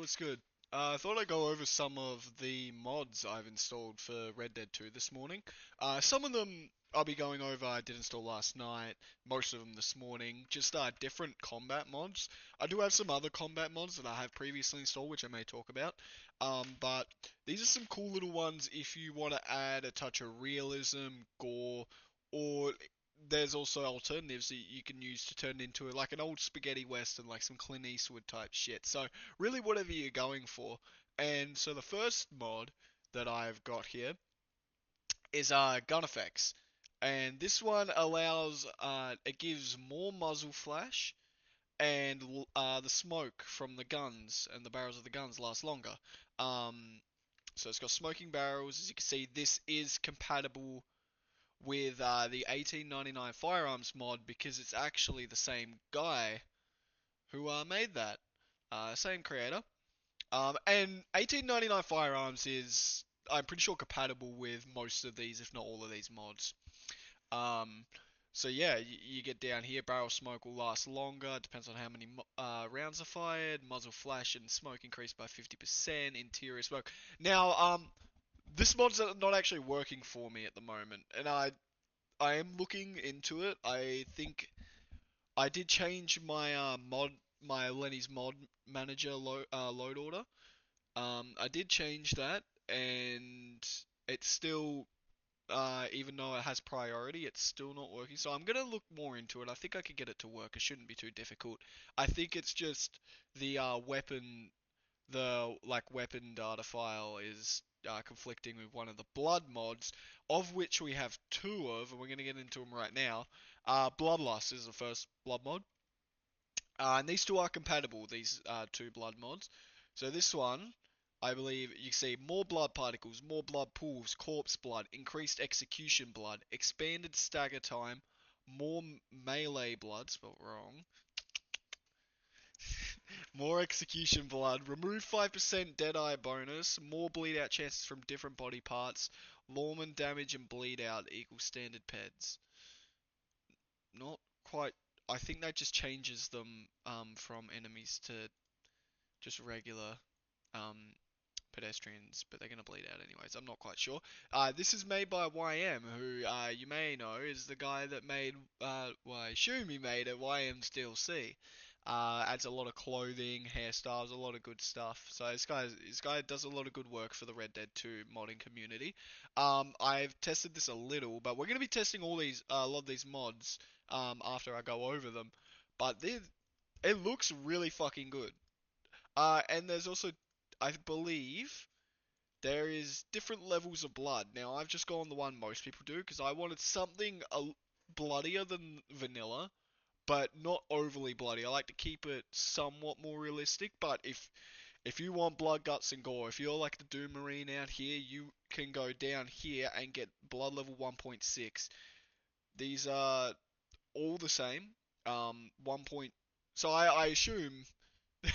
what's good? I thought I'd go over some of the mods I've installed for Red Dead 2 this morning. Some of them I'll be going over I did install last night, most of them this morning, just different combat mods. I do have some other combat mods that I have previously installed, which I may talk about. But these are some cool little ones if you want to add a touch of realism, gore, or there's also alternatives that you can use to turn into like an old spaghetti western, like some Clint Eastwood type shit. So really, whatever you're going for. And so the first mod that I've got here is gun effects, and this one allows it gives more muzzle flash, and the smoke from the guns and the barrels of the guns last longer. Um, so it's got smoking barrels. As you can see, this is compatible with the 1899 firearms mod because it's actually the same guy who made that, same creator. And 1899 firearms is, I'm pretty sure, compatible with most of these, if not all of these mods. Um, so yeah, you get down here. Barrel smoke will last longer. Depends on how many rounds are fired. Muzzle flash and smoke increased by 50%. Interior smoke. Now, this mod's not actually working for me at the moment, and I am looking into it. I think I did change my my Lenny's mod manager load order. I did change that, and it's still, even though it has priority, it's still not working. So I'm gonna look more into it. I think I could get it to work. It shouldn't be too difficult. I think it's just the weapon data file is conflicting with one of the blood mods, of which we have two of, and we're gonna get into them right now. Bloodlust is the first blood mod. And these two are compatible, these two blood mods. So this one, I believe you see more blood particles, more blood pools, corpse blood, increased execution blood, expanded stagger time, more melee blood, spelled wrong, more execution blood, remove 5% deadeye bonus, more bleed out chances from different body parts, lawman damage and bleed out equal standard peds. Not quite. I think that just changes them from enemies to just regular um, pedestrians, but they're going to bleed out anyways. I'm not quite sure. This is made by YM, who you may know is the guy that made, well, I assume he made it, YM's DLC. Adds a lot of clothing, hairstyles, a lot of good stuff. So this guy does a lot of good work for the Red Dead 2 modding community. I've tested this a little, but we're going to be testing all these, a lot of these mods after I go over them. But it looks really fucking good. And there's also, I believe, there is different levels of blood. Now, I've just gone the one most people do because I wanted something bloodier than vanilla, but not overly bloody. I like to keep it somewhat more realistic. But if you want blood, guts, and gore, if you're like the Doom Marine out here, you can go down here and get blood level 1.6. These are all the same. 1. So I assume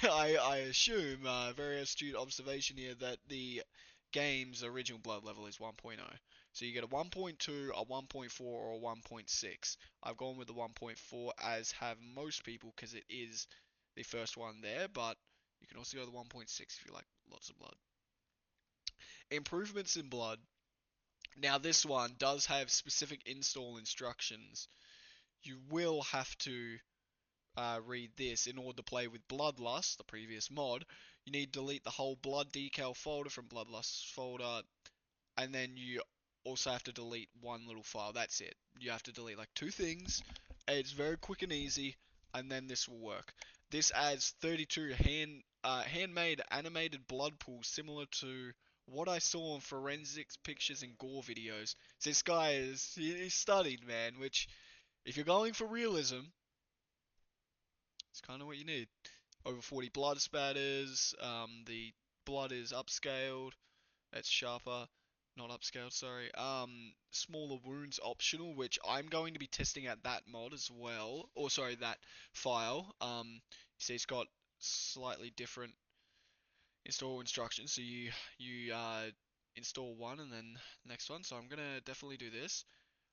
I assume, very astute observation here, that the game's original blood level is 1.0. So you get a 1.2, a 1.4, or a 1.6. I've gone with the 1.4, as have most people, because it is the first one there, but you can also go to the 1.6 if you like lots of blood. Improvements in blood. Now this one does have specific install instructions. You will have to read this in order to play with Bloodlust, the previous mod. You need to delete the whole blood decal folder from Bloodlust folder, and then you also have to delete one little file. That's it. You have to delete like two things. It's very quick and easy, and then this will work. This adds 32 handmade animated blood pools similar to what I saw on forensics pictures and gore videos. So this guy he's studied, man, which if you're going for realism, it's kind of what you need. Over 40 blood spatters. The blood is upscaled. It's sharper. Not upscaled, sorry. Smaller wounds optional, which I'm going to be testing out that mod as well. Or sorry, that file. You see, it's got slightly different install instructions. So you install one and then next one. So I'm gonna definitely do this.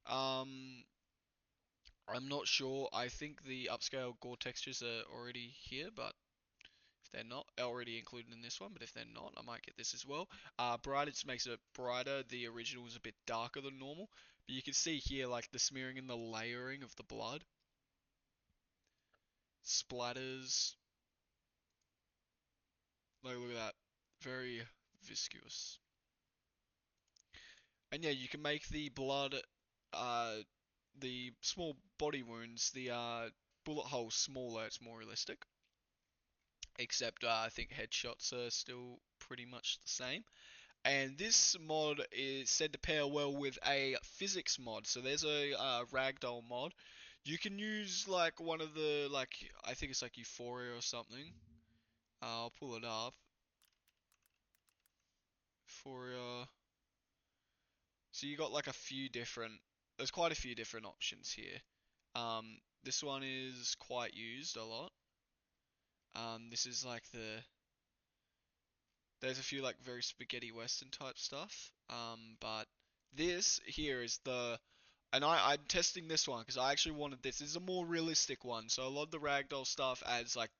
Um, I'm not sure. I think the upscale gore textures are already here, but If they're not already included in this one, but if they're not, I might get this as well. Brighter just makes it brighter. The original is a bit darker than normal, but you can see here like the smearing and the layering of the blood. Splatters. Like, look at that. Very viscous. And yeah, you can make the blood, uh, the small body wounds, the bullet holes smaller. It's more realistic. Except I think headshots are still pretty much the same. And this mod is said to pair well with a physics mod. So there's a ragdoll mod. You can use like one of the I think it's like Euphoria or something. I'll pull it up. Euphoria. So you got like a few different. There's quite a few different options here. This one is quite used a lot. This is like there's a few like very spaghetti western type stuff. But this here is and I'm testing this one because I actually wanted this. This is a more realistic one. So a lot of the ragdoll stuff adds like,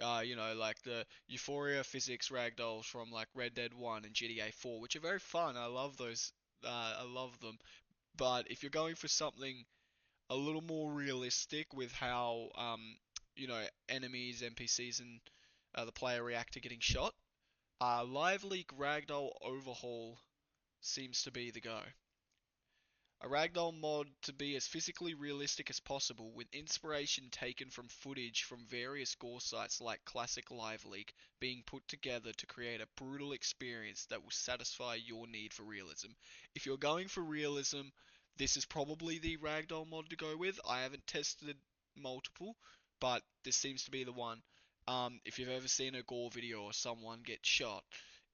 like the Euphoria physics ragdolls from like Red Dead 1 and GTA 4, which are very fun. I love those. I love them. But if you're going for something a little more realistic with how, enemies, NPCs, and the player react to getting shot, Live Leak Ragdoll Overhaul seems to be the go. A ragdoll mod to be as physically realistic as possible, with inspiration taken from footage from various gore sites like classic Live Leak being put together to create a brutal experience that will satisfy your need for realism. If you're going for realism, this is probably the ragdoll mod to go with. I haven't tested multiple, but this seems to be the one. If you've ever seen a gore video or someone get shot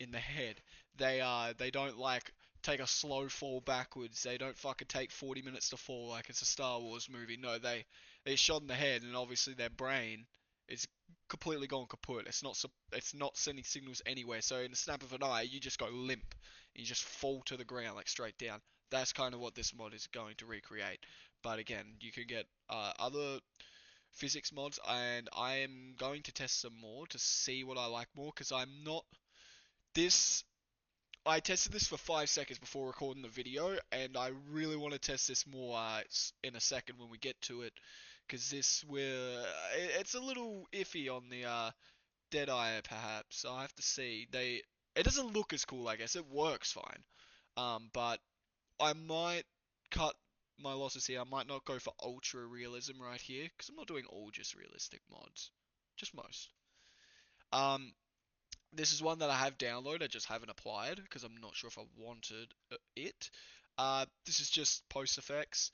in the head, they don't like take a slow fall backwards. They don't fucking take 40 minutes to fall like it's a Star Wars movie. No, they're shot in the head, and obviously their brain is completely gone kaput. It's not sending signals anywhere. So in the snap of an eye, you just go limp. And you just fall to the ground like straight down. That's kind of what this mod is going to recreate. But again, you can get other physics mods, and I am going to test some more to see what I like more, because I'm not this I tested this for 5 seconds before recording the video, and I really want to test this more in a second when we get to it, because it's a little iffy on the Deadeye perhaps. I have to see. It doesn't look as cool, I guess. It works fine, but I might cut my losses here. I might not go for ultra realism right here, because I'm not doing all just realistic mods, just most. Um, this is one that I have downloaded, I just haven't applied because I'm not sure if I wanted it. This is just post effects.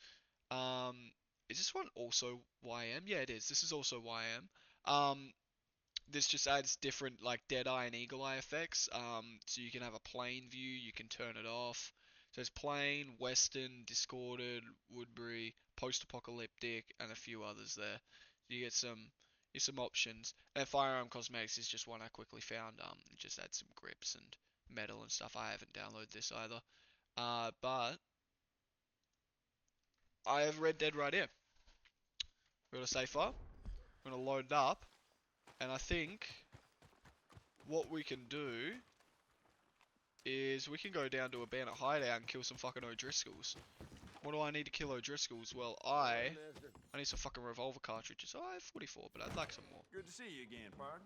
Um, is this one also YM? Yeah, it is. This is also YM. This just adds different like dead eye and eagle eye effects. So you can have a plane view, you can turn it off. So it's plain, western, discorded, Woodbury, post-apocalyptic, and a few others there. So you get some options. And firearm cosmetics is just one I quickly found. It just adds some grips and metal and stuff. I haven't downloaded this either. But I have Red Dead right here. We're gonna save file. We're gonna load it up, and I think what we can do is we can go down to a bandit hideout and kill some fucking O'Driscolls. What do I need to kill O'Driscolls? Well, I need some fucking revolver cartridges. Oh, I have 44, but I'd like some more. Good to see you again, pard.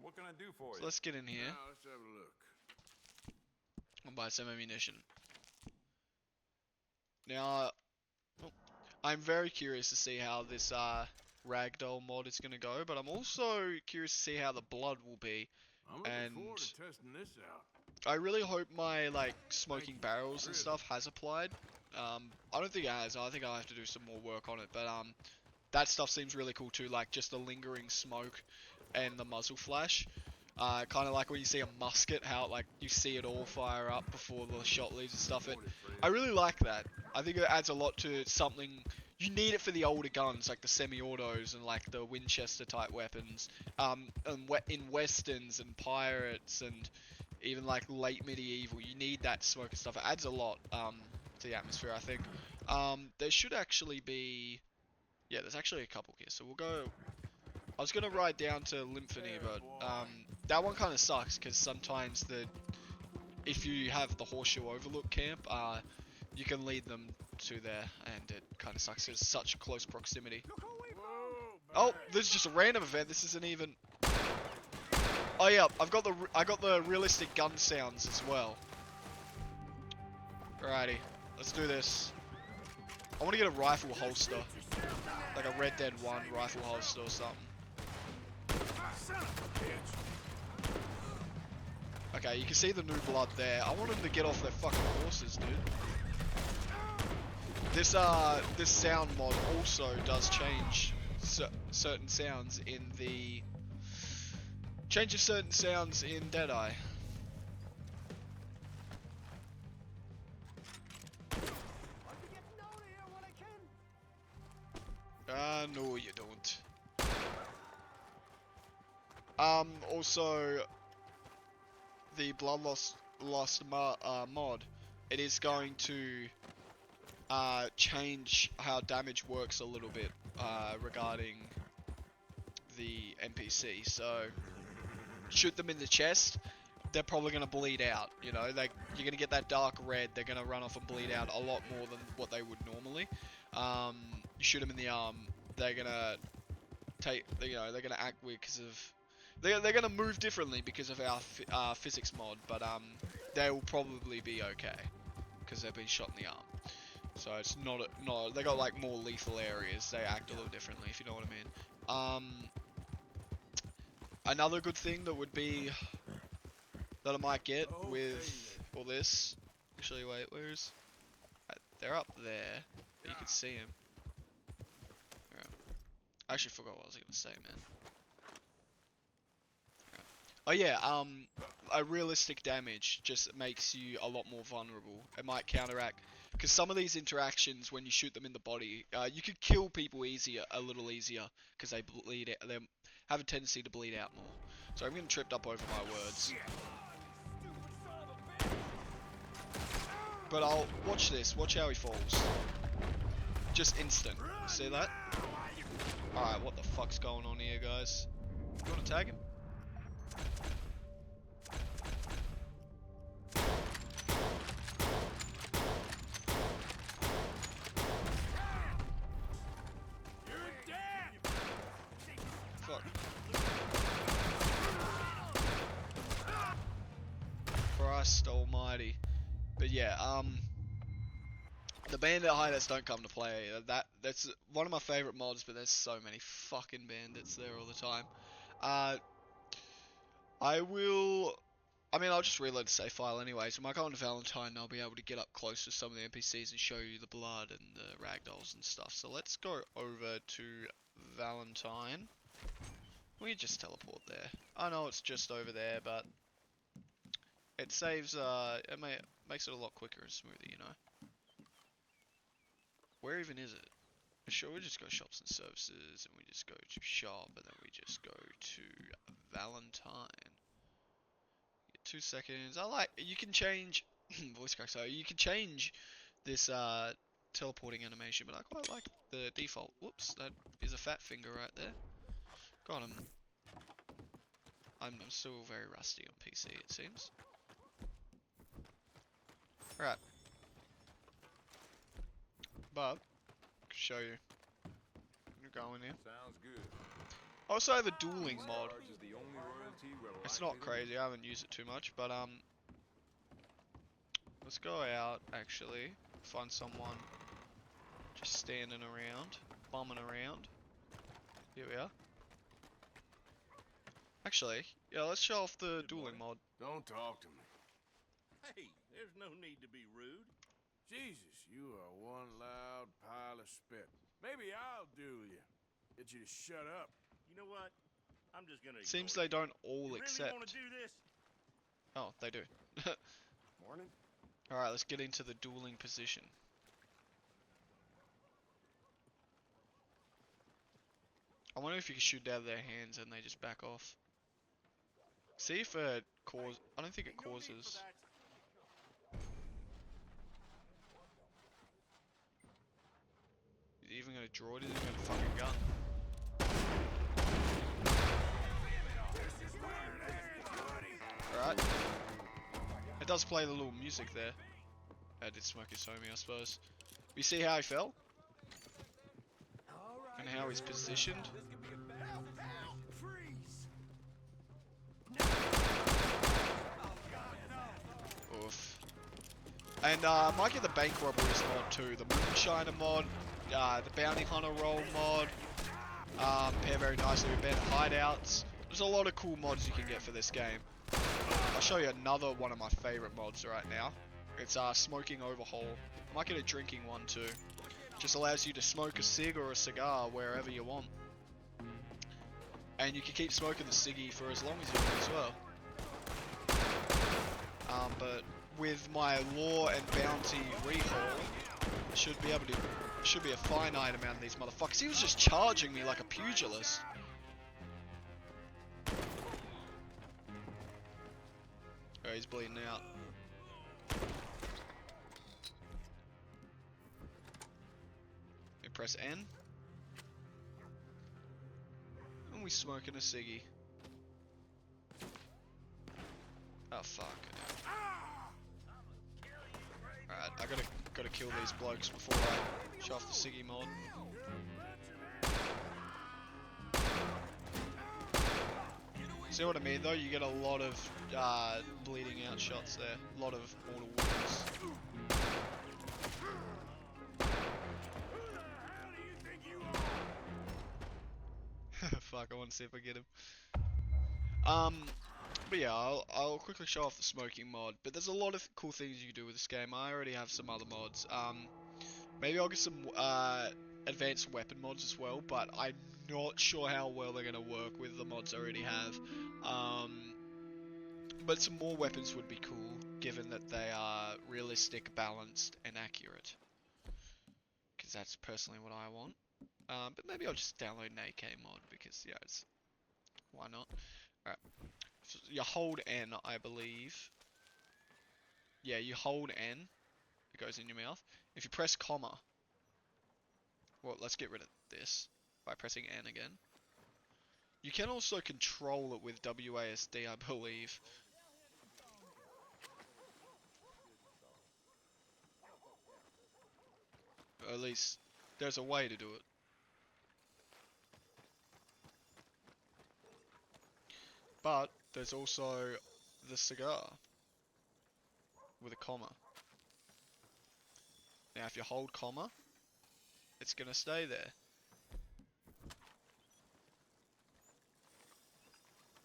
What can I do for you? So let's get in here. Now, let's have a look. And buy some ammunition. Now, I'm very curious to see how this ragdoll mod is going to go, but I'm also curious to see how the blood will be. I'm looking forward to testing this out. I really hope my like smoking barrels and stuff has applied. I don't think it has. I think I'll have to do some more work on it, but that stuff seems really cool too, like just the lingering smoke and the muzzle flash. Kind of like when you see a musket, how like you see it all fire up before the shot leaves and stuff. I really like that. I think it adds a lot to something. You need it for the older guns, like the semi-autos and like the Winchester type weapons. And in westerns and pirates and even like late medieval, you need that smoke and stuff. It adds a lot to the atmosphere, I think. There should actually be, yeah, there's actually a couple here. So we'll go. I was gonna ride down to Lymphony, but that one kind of sucks because sometimes if you have the Horseshoe Overlook camp, you can lead them to there, and it kind of sucks. It's such close proximity. Oh, this is just a random event. This isn't even. Oh yeah, I got the realistic gun sounds as well. Alrighty, let's do this. I want to get a rifle holster, like a Red Dead 1 rifle holster or something. Okay, you can see the new blood there. I want them to get off their fucking horses, dude. This sound mod also does change certain sounds in the changes certain sounds in Deadeye. No, you don't. Also, the Bloodlust mod, it is going to change how damage works a little bit regarding the NPC. So, shoot them in the chest, they're probably going to bleed out. You know, like you're going to get that dark red. They're going to run off and bleed out a lot more than what they would normally. You shoot them in the arm, they're going to they're going to act weird because of they're going to move differently because of our physics mod, but they will probably be okay because they've been shot in the arm. So it's not they got like more lethal areas. They act a little differently, if you know what I mean. Another good thing that would be that I might get with all this. Actually, wait, where's? They're up there. You can see them. Right. I actually forgot what I was gonna say, man. Right. Oh yeah, a realistic damage just makes you a lot more vulnerable. It might counteract, because some of these interactions, when you shoot them in the body, you could kill people a little easier, because they have a tendency to bleed out more. So I'm getting tripped up over my words. But I'll watch this. Watch how he falls. Just instant. See that? Alright, what the fuck's going on here, guys? You wanna tag him? Fuck. Christ almighty. But yeah, the bandit hideouts don't come to play. That's one of my favorite mods, but there's so many fucking bandits there all the time. I'll just reload the save file anyways. When I go on to Valentine, I'll be able to get up close to some of the NPCs and show you the blood and the ragdolls and stuff. So let's go over to Valentine. We can just teleport there. I know it's just over there, but it saves, makes it a lot quicker and smoother, you know. Where even is it? Sure, we just go shops and services, and we just go to shop, and then we just go to Valentine. 2 seconds. You can change voice crack. So you can change this teleporting animation, but I quite like the default. Whoops, that is a fat finger right there. Got him. I'm still very rusty on PC, it seems. Alright. But I can show you. I'm going in. Sounds good. I also have a dueling mod. It's not crazy, I haven't used it too much, but let's go out actually, find someone just standing around, bumming around. Here we are. Actually, yeah, let's show off the dueling mod. Don't talk to me. Hey, there's no need to be rude. Jesus, you are one loud pile of spit. Maybe I'll duel you. Get you to shut up. You know what? I'm just gonna. Seems they don't all you accept. really want to do this? Oh, they do. Morning. Alright, let's get into the dueling position. I wonder if you can shoot out of their hands and they just back off. See if it causes. I don't think it causes. Is he even gonna draw it? Is he even gonna fucking gun? does play the little music there. I did smoke his homie, I suppose. You see how he fell? And how he's positioned? Oof. And might get the bank robberies mod too. The Moonshiner mod, the Bounty Hunter roll mod. Pair very nicely with better hideouts. There's a lot of cool mods you can get for this game. I'll show you another one of my favorite mods right now. It's Smoking Overhaul. I might get a drinking one too. Just allows you to smoke a cig or a cigar wherever you want. And you can keep smoking the ciggy for as long as you want as well. But with my law and bounty rehaul, I should be able to. Should be a finite amount of these motherfuckers. He was just charging me like a pugilist. Oh, he's bleeding out. You press N. And we smoking a ciggy. Oh fuck. Alright, I gotta kill these blokes before I show off the ciggy mod. See what I mean though? You get a lot of bleeding out shots there. A lot of mortal wounds. Fuck, I want to see if I get him. But yeah, I'll quickly show off the smoking mod. But there's a lot of cool things you can do with this game. I already have some other mods. Maybe I'll get some advanced weapon mods as well, but I'm not sure how well they're gonna work with the mods I already have. But some more weapons would be cool, given that they are realistic, balanced, and accurate. Because that's personally what I want. But maybe I'll just download an AK mod, because, yeah, why not? Alright. So you hold N, I believe. Yeah, you hold N. It goes in your mouth. If you press comma. Well, let's get rid of this by pressing N again. You can also control it with WASD, I believe. Or at least, there's a way to do it. But, there's also the cigar. With a comma. Now, if you hold comma, it's gonna stay there.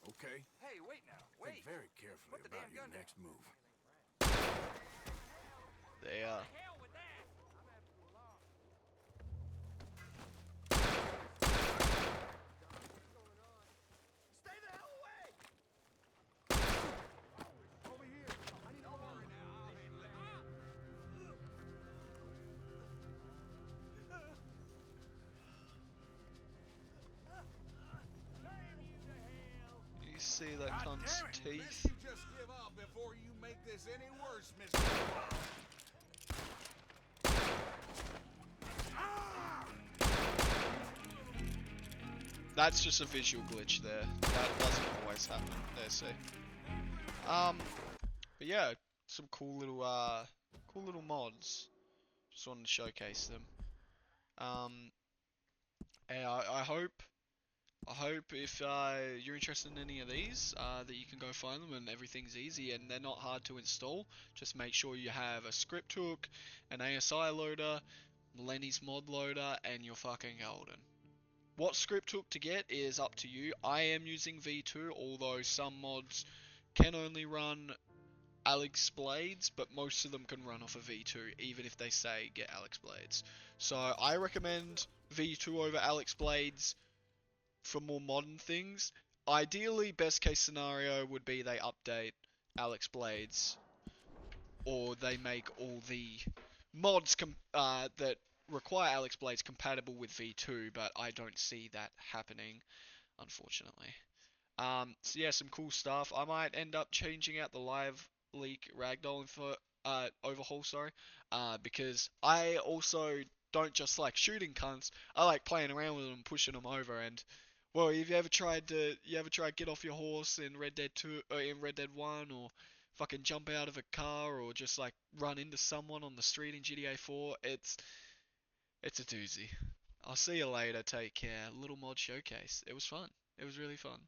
Okay. Hey, wait now. Wait. Think very carefully Put the about damn your gun down. next move. They are. Hell with that. I'm after the law. Stay the hell away. Over here. I need over right now. I'll handle it. You see that cunt's teeth? You just give up before you make this any worse, Mr. That's just a visual glitch there. That doesn't always happen. There, see. But yeah, some cool little mods. Just wanted to showcase them. And I hope if you're interested in any of these, that you can go find them and everything's easy and they're not hard to install. Just make sure you have a script hook, an ASI loader, Lenny's mod loader, and you're fucking golden. What script hook to get is up to you. I am using V2, although some mods can only run Alex Blades, but most of them can run off of V2, even if they say get Alex Blades. So I recommend V2 over Alex Blades for more modern things. Ideally, best case scenario would be they update Alex Blades, or they make all the mods that require Alex Blades compatible with V2, but I don't see that happening, unfortunately. So yeah, some cool stuff. I might end up changing out the live leak ragdoll overhaul, because I also don't just like shooting cunts. I like playing around with them, pushing them over, and well, have you ever tried get off your horse in Red Dead 2 or in Red Dead 1 or fucking jump out of a car or just like run into someone on the street in GTA 4. It's a doozy. I'll see you later. Take care. Little mod showcase. It was fun. It was really fun.